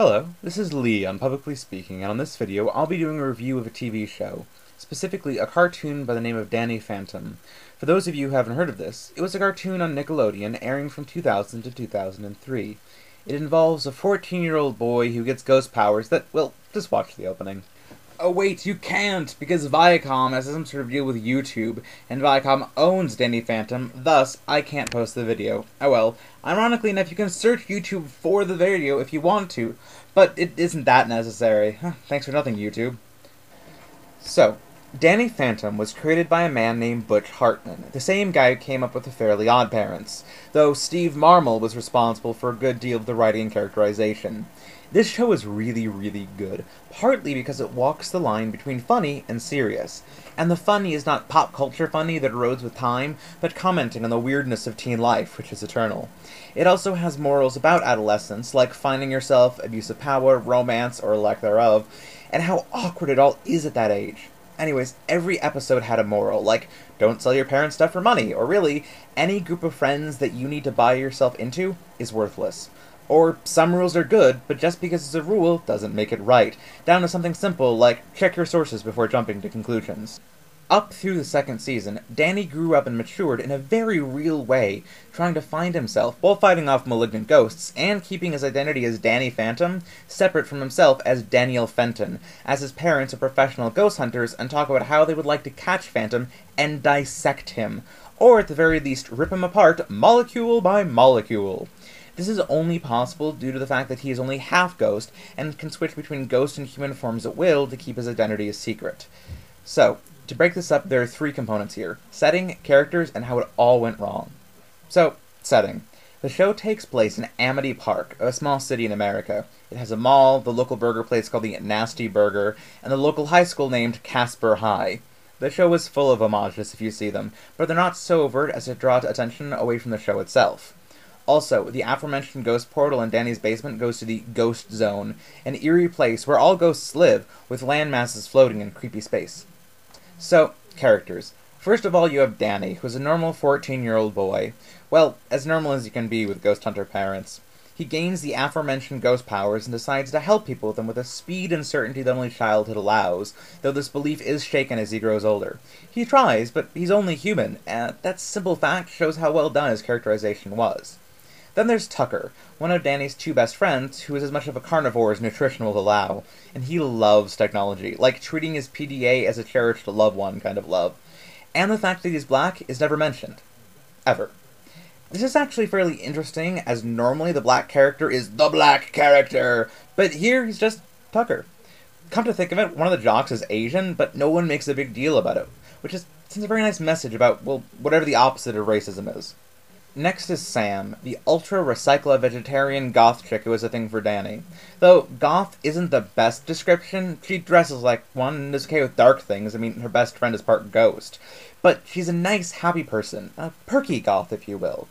Hello, this is Lee on PublicLee Speaking, and on this video I'll be doing a review of a TV show, specifically a cartoon by the name of Danny Phantom. For those of you who haven't heard of this, it was a cartoon on Nickelodeon airing from 2000 to 2003. It involves a 14-year-old boy who gets ghost powers that, well, just watch the opening. Oh wait, you can't, because Viacom has some sort of deal with YouTube, and Viacom owns Danny Phantom, thus I can't post the video. Oh well, ironically enough, you can search YouTube for the video if you want to, but it isn't that necessary. Thanks for nothing, YouTube. So, Danny Phantom was created by a man named Butch Hartman, the same guy who came up with The Fairly Odd Parents, though Steve Marmol was responsible for a good deal of the writing and characterization. This show is really, really good, partly because it walks the line between funny and serious. And the funny is not pop culture funny that erodes with time, but commenting on the weirdness of teen life, which is eternal. It also has morals about adolescence, like finding yourself, abuse of power, romance, or lack thereof, and how awkward it all is at that age. Anyways, every episode had a moral, like, don't sell your parents' stuff for money, or really, any group of friends that you need to buy yourself into is worthless. Or, some rules are good, but just because it's a rule doesn't make it right, down to something simple like check your sources before jumping to conclusions. Up through the second season, Danny grew up and matured in a very real way, trying to find himself while fighting off malignant ghosts, and keeping his identity as Danny Phantom separate from himself as Daniel Fenton, as his parents are professional ghost hunters and talk about how they would like to catch Phantom and dissect him, or at the very least rip him apart molecule by molecule. This is only possible due to the fact that he is only half ghost and can switch between ghost and human forms at will to keep his identity a secret. So, to break this up, there are three components here: setting, characters, and how it all went wrong. So, setting. The show takes place in Amity Park, a small city in America. It has a mall, the local burger place called the Nasty Burger, and the local high school named Casper High. The show is full of homages if you see them, but they're not so overt as to draw attention away from the show itself. Also, the aforementioned ghost portal in Danny's basement goes to the Ghost Zone, an eerie place where all ghosts live, with land masses floating in creepy space. So, characters. First of all, you have Danny, who's a normal 14-year-old boy. Well, as normal as you can be with ghost hunter parents. He gains the aforementioned ghost powers and decides to help people with them with a speed and certainty that only childhood allows, though this belief is shaken as he grows older. He tries, but he's only human, and that simple fact shows how well done his characterization was. Then there's Tucker, one of Danny's two best friends, who is as much of a carnivore as nutrition will allow, and he loves technology, like treating his PDA as a cherished loved one kind of love. And the fact that he's black is never mentioned. Ever. This is actually fairly interesting, as normally the black character is the black character, but here he's just Tucker. Come to think of it, one of the jocks is Asian, but no one makes a big deal about it, which sends a very nice message about, well, whatever the opposite of racism is. Next is Sam, the ultra-recycla-vegetarian goth chick who is a thing for Danny. Though goth isn't the best description, she dresses like one and is okay with dark things. I mean, her best friend is part ghost. But she's a nice, happy person. A perky goth, if you will.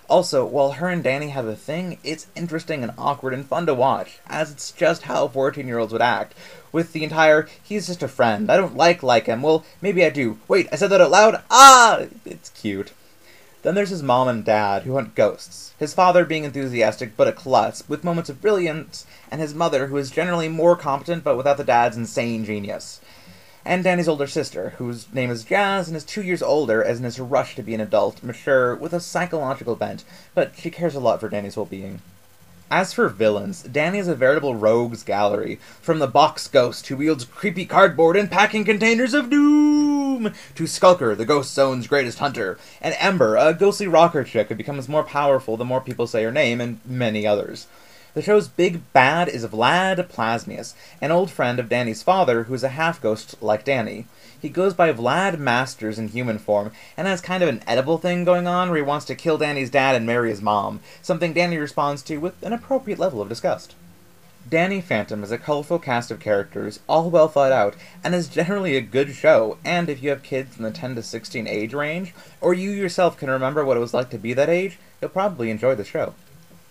Also, while her and Danny have a thing, it's interesting and awkward and fun to watch, as it's just how 14-year-olds would act. With the entire, he's just a friend, I don't like him, well, maybe I do. Wait, I said that out loud? Ah! It's cute. Then there's his mom and dad, who hunt ghosts, his father being enthusiastic but a klutz, with moments of brilliance, and his mother, who is generally more competent but without the dad's insane genius. And Danny's older sister, whose name is Jazz and is 2 years older, as in his rush to be an adult, mature, with a psychological bent, but she cares a lot for Danny's well-being. As for villains, Danny is a veritable rogues gallery, from the box ghost who wields creepy cardboard and packing containers of doom, to Skulker, the Ghost Zone's greatest hunter, and Ember, a ghostly rocker chick who becomes more powerful the more people say her name, and many others. The show's big bad is Vlad Plasmius, an old friend of Danny's father who is a half-ghost like Danny. He goes by Vlad Masters in human form, and has kind of an edible thing going on where he wants to kill Danny's dad and marry his mom, something Danny responds to with an appropriate level of disgust. Danny Phantom is a colorful cast of characters, all well thought out, and is generally a good show, and if you have kids in the 10 to 16 age range, or you yourself can remember what it was like to be that age, you'll probably enjoy the show.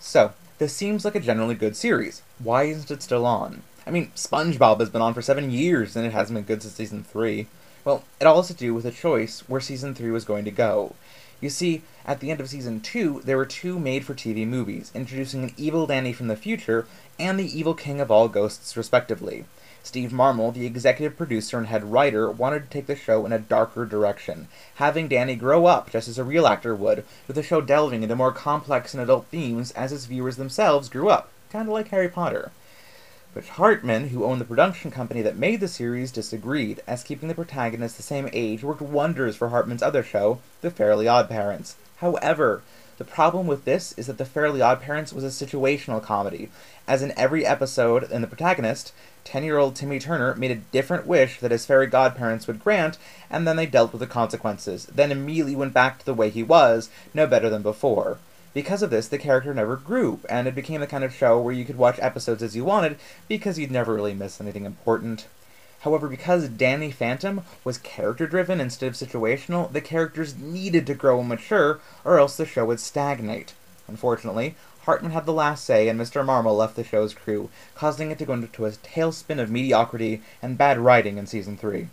So, this seems like a generally good series. Why isn't it still on? I mean, SpongeBob has been on for 7 years, and it hasn't been good since Season 3. Well, it all has to do with a choice where Season 3 was going to go. You see, at the end of Season 2, there were two made-for-TV movies, introducing an evil Danny from the future and the evil king of all ghosts, respectively. Steve Marmol, the executive producer and head writer, wanted to take the show in a darker direction, having Danny grow up just as a real actor would, with the show delving into more complex and adult themes as its viewers themselves grew up, kinda like Harry Potter. But Hartman, who owned the production company that made the series, disagreed, as keeping the protagonists the same age worked wonders for Hartman's other show, The Fairly Odd Parents. However, the problem with this is that The Fairly Odd Parents was a situational comedy, as in every episode, and the protagonist, 10-year-old Timmy Turner, made a different wish that his fairy godparents would grant, and then they dealt with the consequences, then immediately went back to the way he was, no better than before. Because of this, the character never grew, and it became the kind of show where you could watch episodes as you wanted, because you'd never really miss anything important. However, because Danny Phantom was character-driven instead of situational, the characters needed to grow and mature, or else the show would stagnate. Unfortunately, Hartman had the last say, and Mr. Marmol left the show's crew, causing it to go into a tailspin of mediocrity and bad writing in Season 3.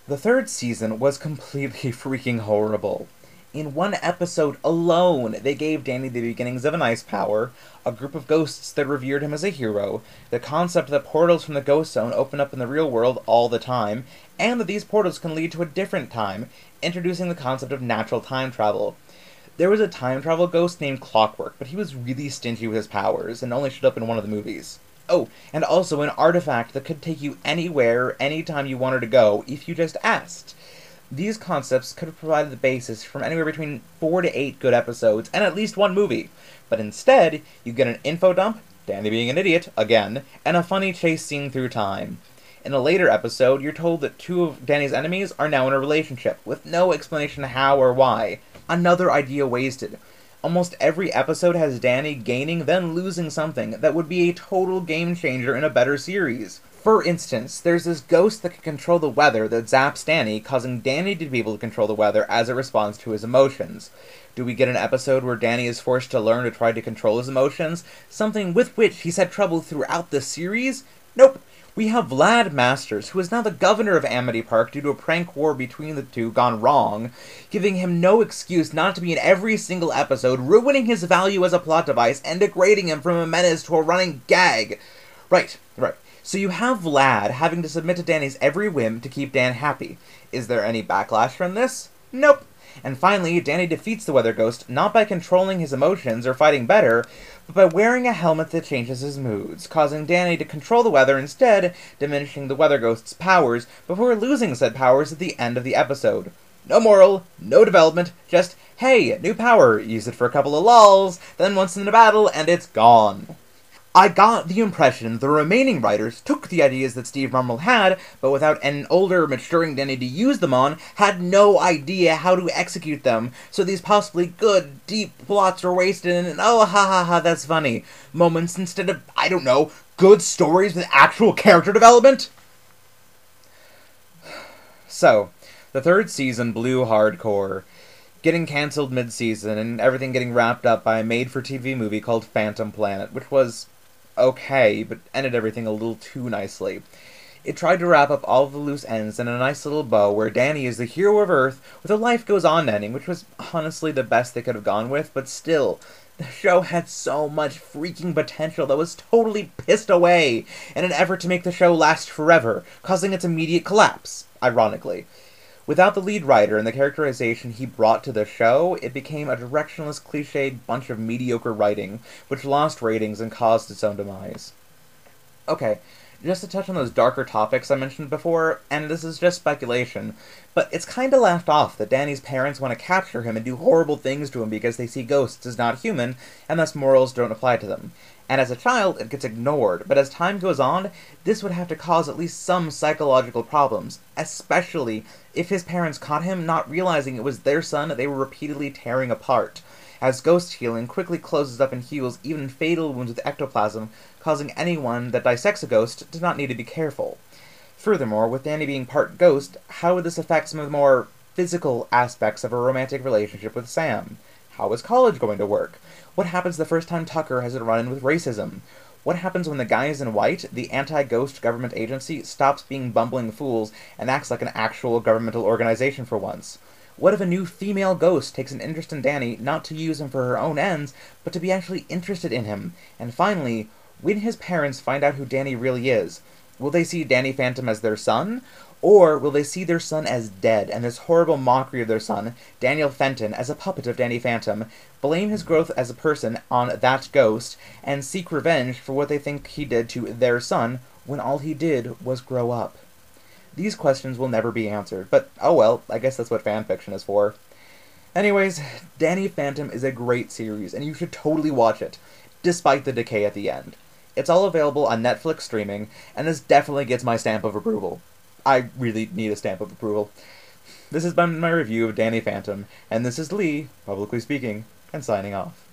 The third season was completely freaking horrible. In one episode alone, they gave Danny the beginnings of an ice power, a group of ghosts that revered him as a hero, the concept that portals from the ghost zone open up in the real world all the time, and that these portals can lead to a different time, introducing the concept of natural time travel. There was a time travel ghost named Clockwork, but he was really stingy with his powers, and only showed up in one of the movies. Oh, and also an artifact that could take you anywhere, anytime you wanted to go, if you just asked. These concepts could have provided the basis from anywhere between 4 to 8 good episodes, and at least one movie. But instead, you get an info dump, Danny being an idiot, again, and a funny chase scene through time. In a later episode, you're told that two of Danny's enemies are now in a relationship, with no explanation how or why. Another idea wasted. Almost every episode has Danny gaining, then losing something that would be a total game changer in a better series. For instance, there's this ghost that can control the weather that zaps Danny, causing Danny to be able to control the weather as it responds to his emotions. Do we get an episode where Danny is forced to learn to try to control his emotions, something with which he's had trouble throughout the series? Nope. We have Vlad Masters, who is now the governor of Amity Park due to a prank war between the two gone wrong, giving him no excuse not to be in every single episode, ruining his value as a plot device, and degrading him from a menace to a running gag. Right. So you have Vlad having to submit to Danny's every whim to keep Dan happy. Is there any backlash from this? Nope. And finally, Danny defeats the Weather Ghost not by controlling his emotions or fighting better, but by wearing a helmet that changes his moods, causing Danny to control the weather instead, diminishing the Weather Ghost's powers before losing said powers at the end of the episode. No moral, no development, just, hey, new power, use it for a couple of lulls, then once in a battle, and it's gone. I got the impression the remaining writers took the ideas that Steve Marmol had, but without an older, maturing Danny to use them on, had no idea how to execute them, so these possibly good, deep plots were wasted in oh ha ha ha, that's funny moments instead of, I don't know, good stories with actual character development? So, the third season blew hardcore, getting cancelled mid-season, and everything getting wrapped up by a made-for-TV movie called Phantom Planet, which was okay, but ended everything a little too nicely. It tried to wrap up all of the loose ends in a nice little bow where Danny is the hero of Earth with a life goes on ending, which was honestly the best they could have gone with, but still, the show had so much freaking potential that was totally pissed away in an effort to make the show last forever, causing its immediate collapse, ironically. Without the lead writer and the characterization he brought to the show, it became a directionless, cliched bunch of mediocre writing, which lost ratings and caused its own demise. Okay, just to touch on those darker topics I mentioned before, and this is just speculation, but it's kinda laughed off that Danny's parents want to capture him and do horrible things to him because they see ghosts as not human, and thus morals don't apply to them. And as a child, it gets ignored, but as time goes on, this would have to cause at least some psychological problems, especially if his parents caught him not realizing it was their son they were repeatedly tearing apart, as ghost healing quickly closes up and heals even fatal wounds with ectoplasm, causing anyone that dissects a ghost to not need to be careful. Furthermore, with Danny being part ghost, how would this affect some of the more physical aspects of a romantic relationship with Sam? How is college going to work? What happens the first time Tucker has a run-in with racism? What happens when the guys in white, the anti-ghost government agency, stops being bumbling fools and acts like an actual governmental organization for once? What if a new female ghost takes an interest in Danny, not to use him for her own ends, but to be actually interested in him? And finally, when his parents find out who Danny really is, will they see Danny Phantom as their son? Or will they see their son as dead, and this horrible mockery of their son, Daniel Fenton, as a puppet of Danny Phantom, blame his growth as a person on that ghost, and seek revenge for what they think he did to their son, when all he did was grow up? These questions will never be answered, but oh well, I guess that's what fanfiction is for. Anyways, Danny Phantom is a great series, and you should totally watch it, despite the decay at the end. It's all available on Netflix streaming, and this definitely gets my stamp of approval. I really need a stamp of approval. This has been my review of Danny Phantom, and this is Lee, publicly speaking, and signing off.